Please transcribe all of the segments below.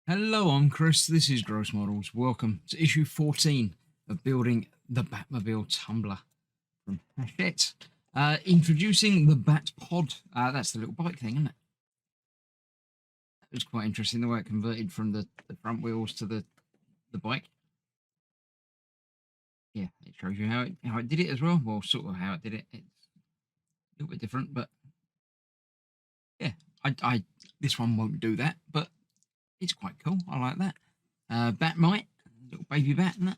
Hello, I'm Chris. This is Gross Models. Welcome to issue 14 of building the Batmobile Tumbler from Hachette. Introducing the Bat Pod. That's the little bike thing, isn't it? It was quite interesting the way it converted from the front wheels to the bike. Yeah, it shows you how it did it as well. Well, sort of how it did it. It's a little bit different, but yeah, I this one won't do that, but it's quite cool. I like that. Batmite, little baby bat, and that.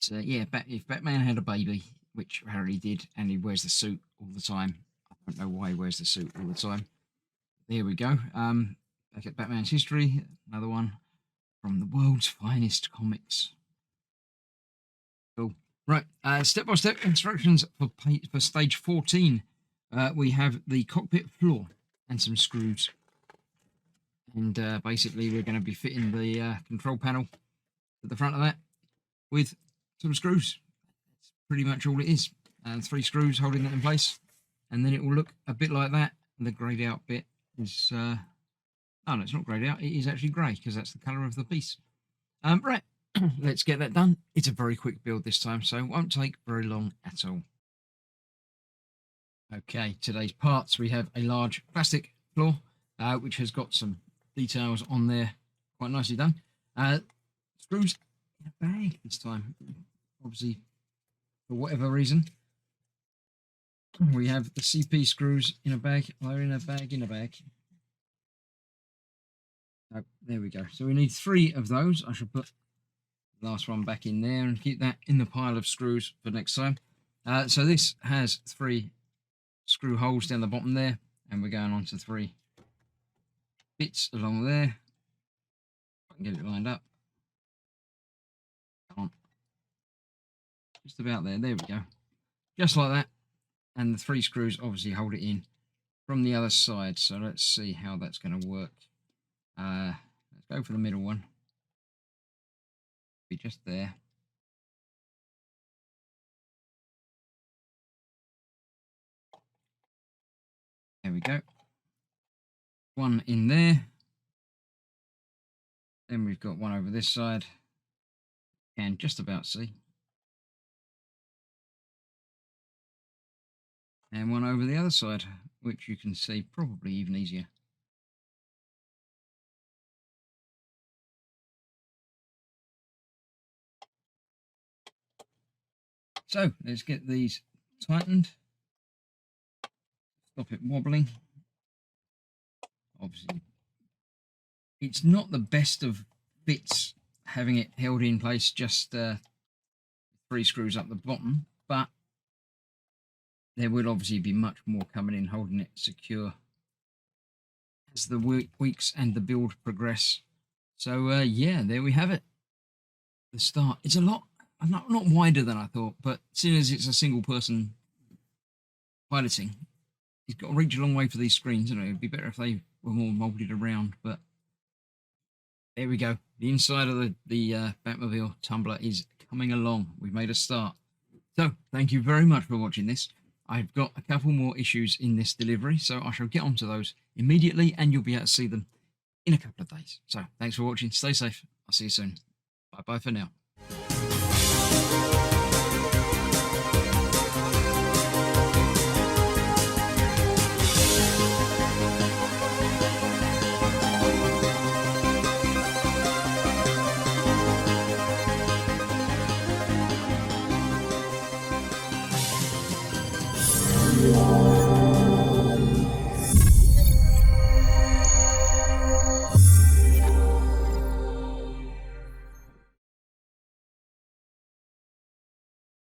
So yeah, if Batman had a baby, which Harry did, and he wears the suit all the time, I don't know why he wears the suit all the time. There we go. Back at Batman's history, another one from the world's finest comics. Cool. Right, step-by-step instructions for stage 14. We have the cockpit floor and some screws. And basically we're going to be fitting the control panel at the front of that with some screws. That's pretty much all it is. And 3 screws holding that in place. And then it will look a bit like that. And the greyed out bit is... oh, no, it's not greyed out. It is actually grey because that's the colour of the piece. Right, let's get that done. It's a very quick build this time, so it won't take very long at all. Okay, today's parts. We have a large plastic floor, which has got some details on there. Quite nicely done. Screws in a bag this time. Obviously, for whatever reason. We have the CP screws in a bag. They're in a bag. Oh, there we go. So we need 3 of those. I shall put the last one back in there and keep that in the pile of screws for next time. So this has 3 screw holes down the bottom there, and we're going on to 3 bits along there. I can get it lined up. Come on. Just about there. There we go. Just like that. And the 3 screws obviously hold it in from the other side. So let's see how that's going to work. Let's go for the middle one. Be just there. There we go. One in there. Then we've got one over this side. Can just about see. And one over the other side, which you can see probably even easier. So let's get these tightened. Stop it wobbling. Obviously, it's not the best of bits having it held in place, just 3 screws up the bottom, but there will obviously be much more coming in holding it secure as the weeks and the build progress. So yeah, there we have it. The start. It's a lot, not wider than I thought, but seeing as it's a single person piloting, he's got to reach a long way for these screens. You know, it'd be better if they were more molded around, but there we go. The inside of the Batmobile Tumbler is coming along. We've made a start. So thank you very much for watching this. I've got a couple more issues in this delivery, so I shall get onto those immediately, and you'll be able to see them in a couple of days. So thanks for watching. Stay safe. I'll see you soon. Bye-bye for now.